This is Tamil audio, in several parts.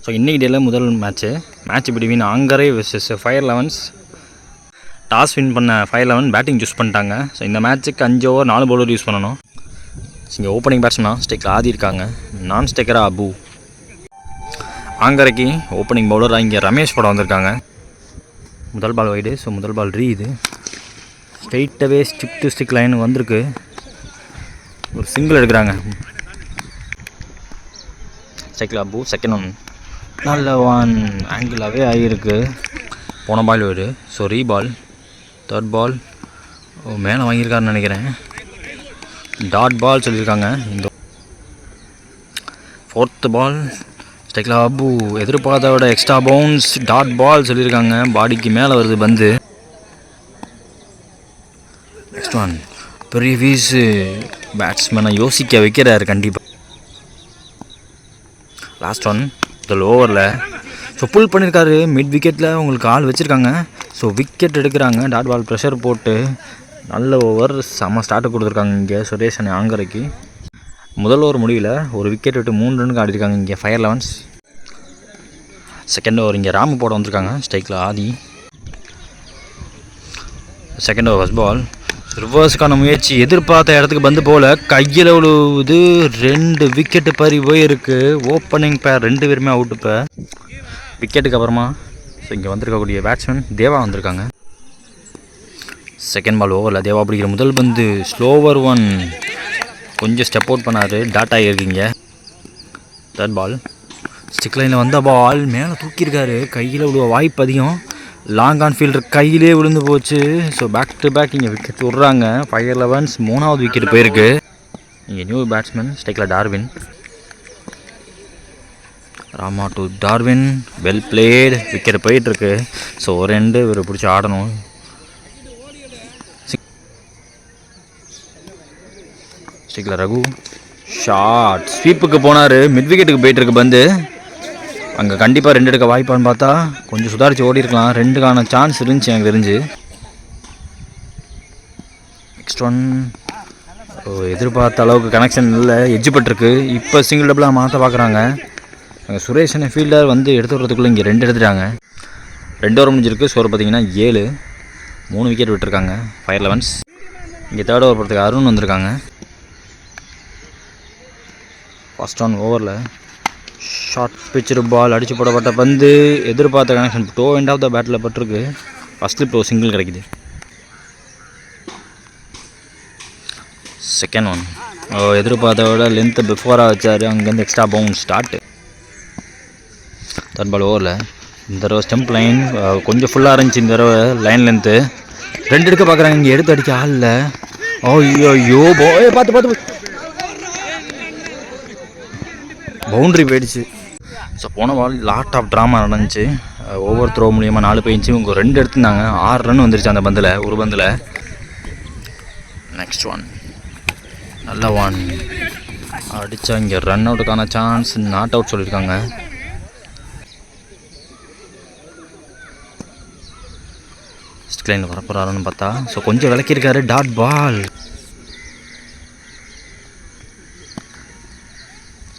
ஸோ இன்றைக்கி டேயில் முதல் match between Angarai versus fire elevens. Toss win பண்ண ஃபயர் லெவன் பேட்டிங் சூஸ் பண்ணிட்டாங்க. ஸோ இந்த மேட்ச்சுக்கு 5 ஓவர் 4 பவுலர் யூஸ் பண்ணணும். இங்கே ஓப்பனிங் பேட்ஸ்மேனாக ஸ்டெக்கில் ஆதி இருக்காங்க, நான் ஸ்டெக்கராக அபு. ஆங்கரைக்கு ஓப்பனிங் பவுலராக இங்கே ரமேஷ் படம் வந்திருக்காங்க. முதல் பால் வைடு. ஸோ முதல் பால் இது ஸ்ட்ரெயிட்டாகவே ஸ்டிக் டு ஸ்டிக் லைன் வந்திருக்கு. ஒரு சிங்கிள் எடுக்கிறாங்க. ஸ்டெக்கில் அபு. செகண்ட் ஒன் நல்ல ஒன் ஆங்கிளாகவே ஆகியிருக்கு. போன ball wide. So reball. Third ball மேலே வாங்கியிருக்காருன்னு நினைக்கிறேன். டாட் பால் சொல்லியிருக்காங்க. இந்த ஃபோர்த்து பால் ஸ்டெக்கில் அபு எதிர்பார்த்தோட எக்ஸ்ட்ரா பவுன்ஸ் டாட் பால் சொல்லியிருக்காங்க. பாடிக்கு மேலே வருது பந்து. நெக்ஸ்ட் ஒன் பெரிய வீஸு பேட்ஸ்மேனை யோசிக்க வைக்கிறாரு கண்டிப்பாக. லாஸ்ட் ஒன் முதல் ஓவரில். ஸோ புல் பண்ணியிருக்காரு. மிட் விக்கெட்டில் உங்களுக்கு ஆள் வச்சுருக்காங்க. ஸோ விக்கெட் எடுக்கிறாங்க. டாட் பால் ப்ரெஷர் போட்டு நல்ல ஓவர் செம்ம ஸ்டார்ட்டு கொடுத்துருக்காங்க இங்கே சுரேஷ் அணி ஆங்கரைக்கு. முதல் ஓவர் முடிவில் ஒரு விக்கெட் விட்டு 3 ரன்னுக்கு ஆடிருக்காங்க இங்கே ஃபயர் லெவன்ஸ். செகண்ட் ஓவர் இங்கே ராமு போட வந்திருக்காங்க. ஸ்ட்ரைக்கில் Aadhi. Second over first ball. ரிவர்ஸுக்கான முயற்சி எதிர்பார்த்த இடத்துக்கு பந்து போல் கையில் விழுவுது. 2 விக்கெட்டு பறி போயிருக்கு. ஓப்பனிங் பேர் 2 பேருமே அவுட்டு. இப்போ விக்கெட்டுக்கு அப்புறமா ஸோ இங்கே வந்திருக்கக்கூடிய பேட்ஸ்மேன் தேவா வந்திருக்காங்க. செகண்ட் பால் ஓவரில் தேவா பிடிக்கிற முதல் பந்து ஸ்லோவர் ஒன் கொஞ்சம் ஸ்டெப் அவுட் பண்ணார். டாட் ஆகியிருக்கீங்க. தேர்ட் பால் ஸ்டிக் லைனில் வந்த பால் மேலே தூக்கியிருக்காரு. கையில் விழுவ வாய்ப்பு அதிகம். லாங் ஆன் ஃபீல்டர் கையிலே விழுந்து போச்சு. ஸோ பேக் டு பேக் இங்கே விக்கெட் விட்றாங்க. ஃபயர் லெவன்ஸ் 3வது விக்கெட் போயிருக்கு. இங்கே நியூ பேட்ஸ்மேன் ஸ்டெக்கில் Darwin. Rama to Darwin. Well played. Wicket போயிட்டுருக்கு. ஸோ ஒரு ரெண்டு இவர் பிடிச்சி ஆடணும். ஸ்டெக்கில் ரகு. ஷார்ட் ஸ்வீப்புக்கு போனார். மிட் விக்கெட்டுக்கு போயிட்டுருக்கு பந்து. அங்கே கண்டிப்பாக 2 எடுக்க வாய்ப்பான்னு பார்த்தா கொஞ்சம் சுதாரித்து ஓடி இருக்கலாம். 2க்கான சான்ஸ் இருந்துச்சு எனக்கு தெரிஞ்சு. நெக்ஸ்ட் ஒன் எதிர்பார்த்த அளவுக்கு கனெக்ஷன் இல்லை. எட்ஜ் பட்டிருக்கு. இப்போ சிங்கிள் டபுளாக மாற்ற பார்க்குறாங்க. அங்கே சுரேஷ் அண்ணே ஃபீல்டர் வந்து எடுத்து வரதுக்குள்ளே இங்கே 2 எடுத்துட்டாங்க. 2 ஓவர் முடிஞ்சிருக்கு. ஸ்கோர் பார்த்தீங்கன்னா 7. 3 விக்கெட் விட்டுருக்காங்க ஃபயர் லெவன்ஸ். இங்கே தேர்ட் ஓவர் போகிறதுக்கு அருண் வந்திருக்காங்க. ஃபர்ஸ்ட் ஒன் ஓவரில் ஷார்ட் பிச்சர் பால் அடித்து போடப்பட்ட பந்து எதிர்பார்த்த connection toe end of the பேட்டில் பட்டிருக்கு. ஃபஸ்ட் ஸ்லிப் சிங்கிள் கிடைக்குது. செகண்ட் ஒன் எதிர்பார்த்தோட லென்த்து பிஃபோராக வச்சார். அங்கேருந்து extra bounce start. Third ball ஓவரில் இந்த தடவை ஸ்டெம்ப் லைன் கொஞ்சம் ஃபுல்லாக இருந்துச்சு. இந்த தடவை லைன் லென்த்து 2 எடுக்க பார்க்குறாங்க. இங்கே எடுத்து அடிக்க ஆள் இல்லை. ஐயோ பார்த்து பவுண்ட்ரி போயிடுச்சு. ஸோ போன பால் லாட் ஆஃப் ட்ராமா நடந்துச்சு. ஓவர் த்ரோ மூலியமாக 4 போயிடுச்சு. இவங்க 2 எடுத்துருந்தாங்க. 6 ரன் வந்துருச்சு அந்த பந்தில், ஒரு பந்தில். நெக்ஸ்ட் ஒன் நல்ல ஒன் அடித்தா இங்கே ரன் அவுட்டுக்கான சான்ஸ் நாட் அவுட் சொல்லியிருக்காங்க. ஸ்டிக் லைனில் வரப்போறாருன்னு பார்த்தா ஸோ கொஞ்சம் விளக்கியிருக்காரு. Dot ball.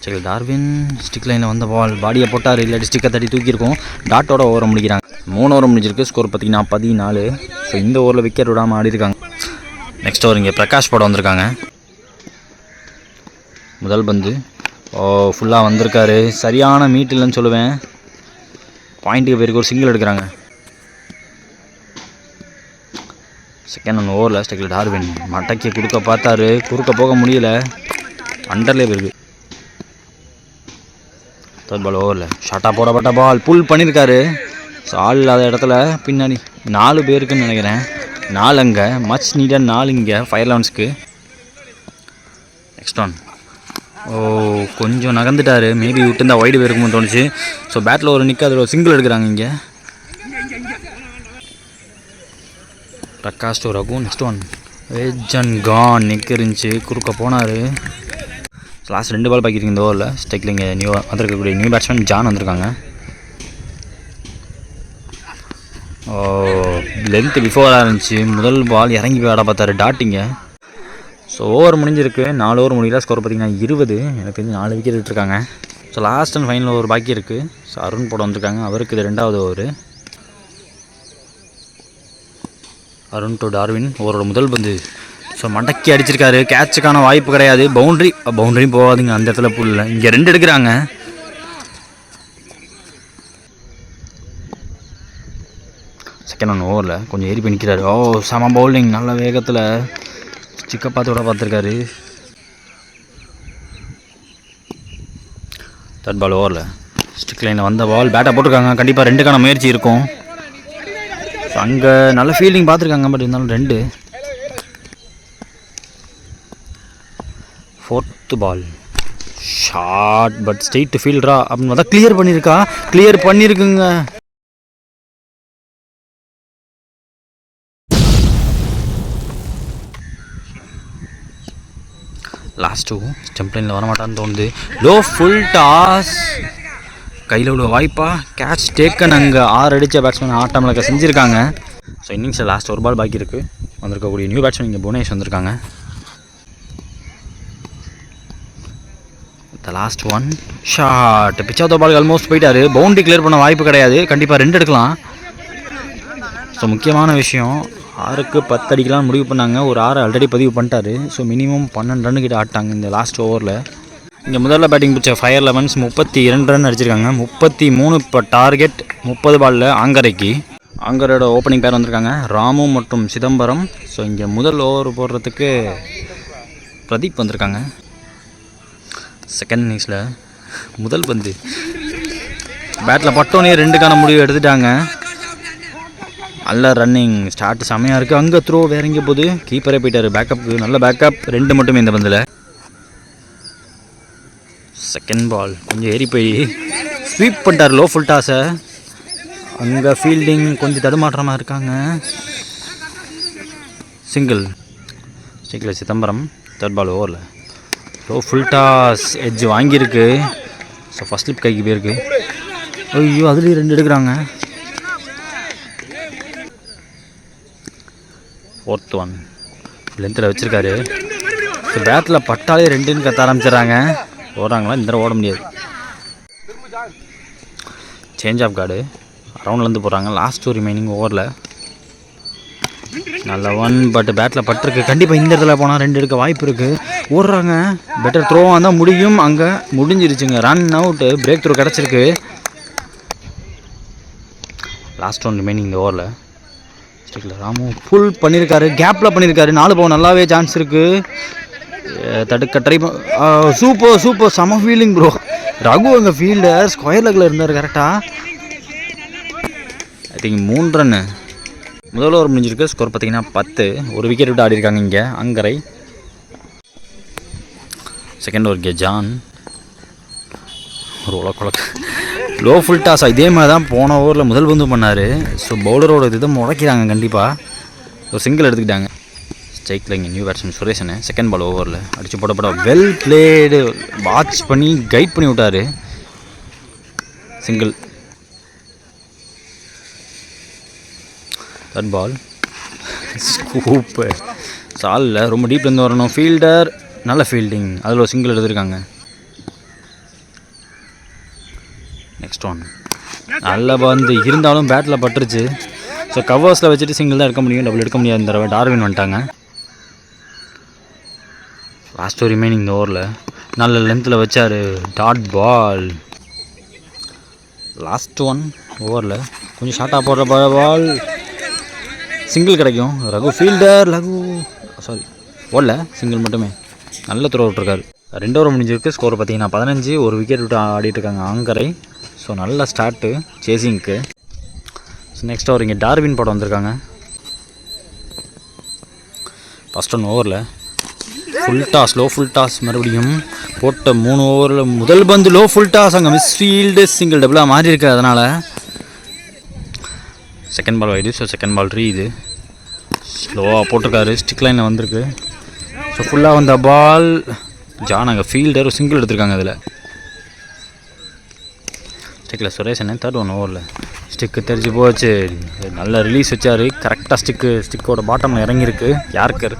சரி டார்வின் ஸ்டிக் லைனில் வந்த பால் பாடியை போட்டார். இல்லாட்டி ஸ்டிக்கை தட்டி தூக்கியிருக்கோம். டாட்டோட ஓவரை முடிக்கிறாங்க. 3 ஓவர் முடிஞ்சிருக்கு. ஸ்கோர் பார்த்தீங்கன்னா 14. ஸோ இந்த ஓவரில் விக்கெட் விடாமல் ஆடி இருக்காங்க. நெக்ஸ்ட் ஓவர் இங்கே பிரகாஷ் போட வந்திருக்காங்க. முதல் பந்து ஃபுல்லாக வந்திருக்காரு. சரியான மீட் இல்லைன்னு சொல்லுவேன். பாயிண்ட்டுக்கு பேருக்கு ஒரு சிங்கிள் எடுக்கிறாங்க. செகண்ட் ஒன் ஓவரில் ஸ்டெக்கில் டார்வின் மடக்கி கொடுக்க பார்த்தாரு. குறுக்க போக முடியல. அண்டர்லேயே போயிருக்கு. தேர்ட் பால் ஓவரில் ஷார்ட்டாக போடப்பட்ட பால் புல் பண்ணியிருக்காரு. ஸோ ஆள் இல்லாத இடத்துல பின்னாடி 4 பேருக்குன்னு நினைக்கிறேன். 4 அங்கே மச் நீடட் 4 இங்கே ஃபயர் லெவன்ஸ்க்கு. நெக்ஸ்ட் ஒன் கொஞ்சம் நகர்ந்துட்டார். மேபி விட்டுருந்தா வைடு போயிருக்கும்னு தோணுச்சு. ஸோ பேட்டில் ஒரு நிற்க அதில் ஒரு சிங்கிள் எடுக்கிறாங்க இங்கே. Prakash to Raghu. Next one வெஜ் அண்ட் கான் நிற்க இருந்துச்சு. குறுக்க போனார். லாஸ்ட் 2 பால் பாக்கிருக்கு இந்த ஓவரில். ஸ்டெக்கில் இங்கே நியூ வந்திருக்கக்கூடிய நியூ பேட்ஸ்மேன் ஜான் வந்திருக்காங்க. லென்த்து பிஃபோராக இருந்துச்சு. முதல் பால் இறங்கி போய் ஆட பார்த்தாரு. டாட்டிங்க. ஸோ ஓவர் முடிஞ்சிருக்கு. 4 ஓவர் முடியல. ஸ்கோர் பார்த்திங்கன்னா 20. எனக்கு தெரிஞ்சு 4 விக்கெட் விட்டுருக்காங்க. ஸோ லாஸ்ட் அண்ட் ஃபைனல் ஒரு பாக்கி இருக்குது. ஸோ அருண் போட வந்திருக்காங்க, அவருக்கு இது 2வது ஓவர். அருண் டு டார்வின், ஓவரோட முதல் பந்து. ஸோ மடக்கி அடிச்சிருக்காரு, கேட்சுக்கான வாய்ப்பு கிடையாது. பவுண்டரியும் போகாதுங்க அந்த இடத்துல புல்ல. இங்கே 2 எடுக்கிறாங்க. செகண்ட் 1 ஓவரில் கொஞ்சம் ஏறி போய் நிற்கிறாரு. செம பவுலிங், நல்ல வேகத்தில் ஸ்டிக்கை பார்த்து விட பார்த்துருக்காரு. 3rd பால் ஓவரில் ஸ்டிக் லைனில் வந்த பால், பேட்டை போட்டிருக்காங்க. கண்டிப்பாக 2க்கான முயற்சி இருக்கும். ஸோ அங்கே நல்ல ஃபீல்டிங் பார்த்துருக்காங்க, பட் இருந்தாலும் 2. 4th ball short but straight ஃபீல்டரா அப்படின்னு பார்த்தா கிளியர் பண்ணியிருக்குங்க. லாஸ்ட்டு ஸ்டெம்ப் லைனில் வரமாட்டான்னு தோணுது. லோ ஃபுல் டாஸ், கையில் உள்ள வாய்ப்பா, கேட்ச் டேக்கன். அங்கே 6 அடித்த பேட்ஸ்மேன் ஆட்டமில் செஞ்சுருக்காங்க. ஸோ இன்னிங்ஸில் லாஸ்ட் ஒரு பால் பாக்கி இருக்குது. வந்திருக்கக்கூடிய நியூ பேட்ஸ்மேன் இங்கே புவனேஷ் வந்திருக்காங்க. The last one short, pitch of the ball almost போயிட்டாரு. பவுண்டரி கிளியர் பண்ண வாய்ப்பு கிடையாது, கண்டிப்பாக 2 எடுக்கலாம். ஸோ முக்கியமான விஷயம், 6க்கு 10 அடிக்கலாம்னு முடிவு பண்ணாங்க. ஒரு 6 ஆல்ரெடி பதிவு பண்ணிட்டாரு. ஸோ மினிமம் 12 ரன் கிட்ட ஆட்டாங்க இந்த லாஸ்ட் ஓவரில். இங்கே முதல்ல பேட்டிங் பிடிச்ச ஃபயர் லெவன்ஸ் 32 ரன் அடிச்சிருக்காங்க. 33 இப்போ டார்கெட். 30 பாலில் ஆங்கரைக்கு. ஆங்கரோட ஓப்பனிங் பேர் வந்திருக்காங்க ராமு மற்றும் சிதம்பரம். ஸோ இங்கே முதல் ஓவர் போடுறதுக்கு பிரதீப் வந்திருக்காங்க. செகண்ட் இன்னிங்ஸில் முதல் பந்து பேட்டில் பட்டோனே 2க்கான முடிவு எடுத்துட்டாங்க. நல்ல ரன்னிங் ஸ்டார்ட் செம்மையாக இருக்குது. அங்கே த்ரோ வேற எங்கே போகுது, கீப்பரே போயிட்டார் பேக்கப்புக்கு. நல்ல பேக்கப், 2 மட்டுமே இந்த பந்தில். செகண்ட் பால் கொஞ்சம் ஏறி போய் ஸ்வீப் பண்ணிட்டார் லோ ஃபுல் டாஸை. அங்கே ஃபீல்டிங் கொஞ்சம் தடுமாற்றமாக இருக்காங்க. சிங்கிள் சிதம்பரம். 3rd பால் ஓவரில் லோ ஃபுல் டாஸ் எட்ஜ் வாங்கியிருக்கு. ஸோ ஃபஸ்ட் ஸ்லிப் கைக்கு போயிருக்கு. ஐயோ, அதுலேயும் 2 எடுக்கிறாங்க. 4th ஒன் லென்த்தில் வச்சுருக்காரு. ஸோ பேட்டில் பட்டாலே 2ன்னு கத்த ஆரம்பிச்சிடறாங்க. ஓடுறாங்களா? இந்த தடவை ஓட முடியாது. சேஞ்ச் ஆஃப் கார்டு ரவுண்ட்லேருந்து போகிறாங்க. லாஸ்ட் ஒரு ரிமைனிங் ஓவரில் நல்ல ஒன், பட் பேட்டில் பட்டிருக்கு. கண்டிப்பாக இந்த இடத்துல போனால் 2 எடுக்க வாய்ப்பு இருக்குது. ஓடுறாங்க, பெட்டர் த்ரோவாக இருந்தால் முடியும். அங்கே முடிஞ்சிருச்சுங்க, ரன் அவுட்டு. பிரேக் த்ரோ கிடச்சிருக்கு. லாஸ்ட் ஒன் ரிமைனிங் இந்த ஓவரில் ஸ்டிக்கில் ராமு ஃபுல் பண்ணியிருக்காரு, கேப்பில் பண்ணியிருக்காரு. 4 போக நல்லாவே சான்ஸ் இருக்குது. தடுக்க ட்ரை சூப்பர் செம ஃபீல்டிங் ப்ரோ. ரகு அங்கே ஃபீல்டர் ஸ்கொயர் லெக்கில் இருந்தார் கரெக்டாக. ஐ திங்க் 3 ரன்னு முதல் ஓவர் முடிஞ்சிருக்கு. ஸ்கோர் பார்த்தீங்கன்னா 10. ஒரு விக்கெட் விட்டு ஆடி இருக்காங்க இங்கே அங்கரை. செகண்ட் ஓவர் ஜான் ஒரு உலக்க லோ ஃபுல் டாஸ். இதே மாதிரி தான் போன ஓவரில் முதல் பந்து பண்ணார். ஸோ பவுலரோட இதை முடக்கிறாங்க. கண்டிப்பாக ஒரு சிங்கிள் எடுத்துக்கிட்டாங்க. ஸ்ட்ரைக்கில் இங்கே நியூ பேட்ஸ்மேன் சுரேஷனு. செகண்ட் பால் ஓவரில் அடித்து போட வெல் பிளேடு, வாட்ச் பண்ணி கைட் பண்ணி விட்டார். சிங்கிள். 3rd பால் ஸ்கூப்பு. சாலில் ரொம்ப டீப்லேருந்து வரணும். ஃபீல்டர் நல்ல ஃபீல்டிங், அதில் ஒரு சிங்கிள் எடுத்துருக்காங்க. நெக்ஸ்ட் ஒன் நல்ல பந்து இருந்தாலும் பேட்டில் பட்டுருச்சு. ஸோ கவர்ஸில் வச்சுட்டு சிங்கிள் தான் எடுக்க முடியும், டபுள் எடுக்க முடியாது. இந்த தடவை டார்வின் வந்துட்டாங்க. லாஸ்ட் ரிமைனிங் இந்த ஓவரில் நல்ல லென்த்தில் வச்சார். Dot ball. லாஸ்ட் ஒன் ஓவரில் கொஞ்சம் ஷார்ட்டாக போடுற பால் சிங்கிள் கிடைக்கும். ரகு ஃபீல்டர் ஓடல, சிங்கிள் மட்டுமே. நல்ல த்ரோ விட்டுருக்காரு. 2 ஓவர் முடிஞ்சிருக்கு. ஸ்கோர் பார்த்தீங்கன்னா 15. ஒரு விக்கெட் விட்டு ஆடிட்டு இருக்காங்க ஆங்கரை. ஸோ நல்ல ஸ்டார்ட்டு சேசிங்க்கு. ஸோ நெக்ஸ்ட் ஓவர் இங்கே டார்வின் போட வந்திருக்காங்க. ஃபஸ்ட் ஒன் ஓவரில் full toss, low full toss. மறுபடியும் போட்ட 3 ஓவரில் முதல் பந்து லோ ஃபுல் டாஸ். அங்கே மிஸ் ஃபீல்டு, சிங்கிள் டபுளாக மாறி இருக்கு. அதனால் second ball wide. So second ball இது ஸ்லோவாக போட்டிருக்காரு. ஸ்டிக் லைனில் வந்திருக்கு. ஸோ ஃபுல்லாக வந்த பால் ஜான் அங்கே ஃபீல்டர் ஒரு சிங்கிள் எடுத்திருக்காங்க. அதில் ஸ்டிக்கில் சுரேஷன். 3rd ஒன் ஓவரில் ஸ்டிக்கு தெரிஞ்சு போச்சு. நல்ல ரிலீஸ் வச்சார். கரெக்டாக ஸ்டிக்கோட பாட்டமில் இறங்கியிருக்கு யார்கர்.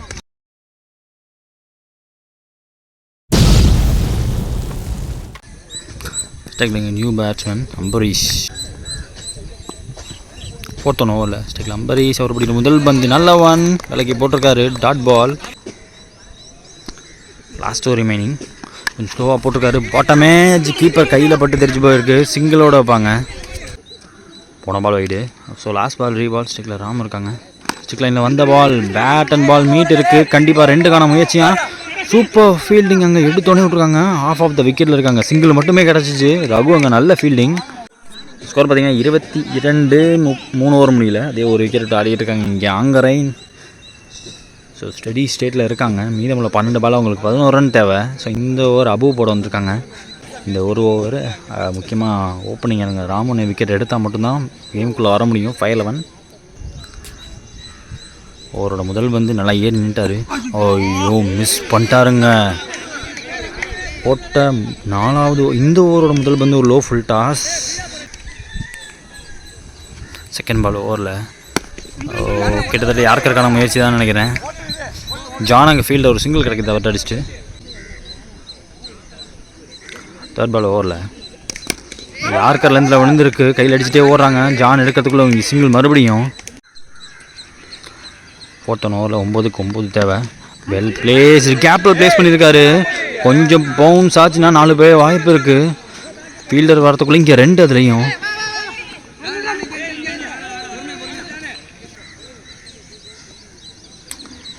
ஸ்ட்ரைக்லிங் நியூ பேட்ஸ்மேன் அம்பரீஷ். 4th ஓவரில் ஸ்ட்ரைக்கில் அம்பரீஷ் அவர் பிடிக்கிற முதல் பந்து நல்ல ஒன் விலைக்கு போட்டிருக்காரு. Dot ball. Last over remaining. கொஞ்சம் ஸ்லோவாக போட்டிருக்காரு. பாட்டமே கீப்பர் கையில் பட்டு தெரிஞ்சு போயிருக்கு. சிங்கிளோடு வைப்பாங்க. போன ball wide. So last ball reball. ஸ்ட்ரைக்கில் ராம் இருக்காங்க. ஸ்ட்ரைக் லைனில் வந்த ball bat and ball meet இருக்குது. கண்டிப்பாக 2க்கான முயற்சியாக சூப்பர் ஃபீல்டிங் அங்கே எடுத்தோடனே விட்ருக்காங்க. ஆஃப் த விக்கெட்டில் இருக்காங்க. சிங்கிள் மட்டுமே கிடச்சிச்சு. ரகு அங்கே நல்ல ஃபீல்டிங். ஸ்கோர் பார்த்தீங்கன்னா 22. 3 ஓவர் முடியல. அதே ஒரு விக்கெட் ஆடிட்டு இருக்காங்க இங்கே ஆங்கரைன். ஸோ ஸ்டடி ஸ்டேட்டில் இருக்காங்க. மீதமுள்ள 12 பால் அவங்களுக்கு 11 ரன் தேவை. ஸோ இந்த ஓவர் அபு போட வந்திருக்காங்க. இந்த ஒரு ஓவர் முக்கியமாக ஓப்பனிங் எனக்கு ராமன் விக்கெட் எடுத்தால் மட்டும்தான் கேமுக்குள்ளே வர முடியும். 5-11. ஓவரோட முதல் பந்து நல்லா ஏறி நின்ட்டார். ஐயோ மிஸ் பண்ணிட்டாருங்க. போட்ட 4வது இந்த ஓவரோட முதல் பந்து ஒரு low full toss. Second ball ஓவரில் கிட்டத்தட்ட யாருக்கான முயற்சி தான் நினைக்கிறேன். ஜான் அங்கே ஃபீல்டில் ஒரு சிங்கிள் கிடைக்குது அவர்கிட்ட அடிச்சுட்டு. தேர்ட் பால் ஓவரில் யார்கர் லென்த்தில் விழுந்திருக்கு. கையில் அடிச்சுட்டே ஓடுறாங்க. ஜான் எடுக்கிறதுக்குள்ளே இங்கே சிங்கிள் மறுபடியும். 4th ஓவரில் 9க்கு 9 தேவை. Well place. கேப்பில் பிளேஸ் பண்ணியிருக்காரு. கொஞ்சம் பவுன்ஸ் ஆச்சுன்னா 4 பேர் வாய்ப்பு இருக்குது. ஃபீல்டர் வரத்துக்குள்ளே இங்கே 2 அதுலேயும்.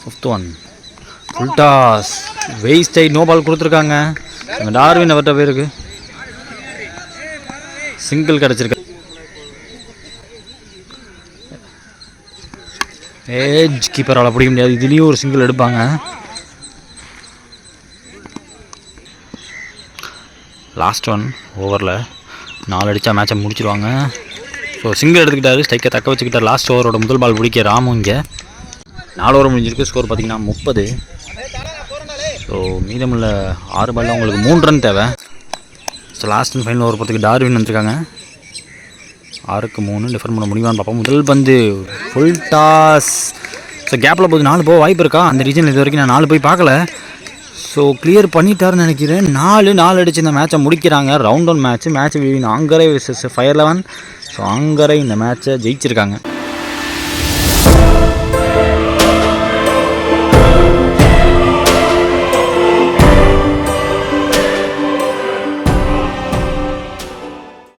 Fifth one full toss. Waste ஆகி நோ பால் கொடுத்துருக்காங்க. அங்கே டார்வின் அவர்கிட்ட பேருக்கு சிங்கிள் கிடச்சிருக்கு. ஏஜ் கீப்பரால் பிடிக்க முடியாது. இதுலேயும் ஒரு சிங்கிள் எடுப்பாங்க. லாஸ்ட் ஒன் ஓவரில் 4 அடித்தா மேட்சை முடிச்சிடுவாங்க. So single எடுத்துக்கிட்டாரு. ஸ்ட்ரைக்கை தக்க வச்சுக்கிட்டார். லாஸ்ட் ஓவரோட முதல் பால் பிடிக்க ராமு இங்கே 4 ஓவர் முடிஞ்சிருக்கு. ஸ்கோர் பார்த்திங்கன்னா 30. ஸோ மீதமுள்ள 6 பாலில் அவங்களுக்கு 3 ரன் தேவை. So last and final over பார்த்துக்கு டார்வின் வந்துருக்காங்க. 6க்கு 3 டிஃபர் பண்ண முடியுமான்னு பார்ப்போம். முதல் பந்து ஃபுல் டாஸ். ஸோ கேப்பில் போது 4 போக வாய்ப்பு இருக்கா? அந்த ரீஜனில் இது வரைக்கும் நான் 4 போய் பார்க்கல. ஸோ கிளியர் பண்ணிட்டாருன்னு நினைக்கிறேன். 4 அடித்து இந்த மேட்சை முடிக்கிறாங்க. Round 1 match. Match Angarai vs 5-11. So Angarai இந்த மேட்சை ஜெயிச்சிருக்காங்க.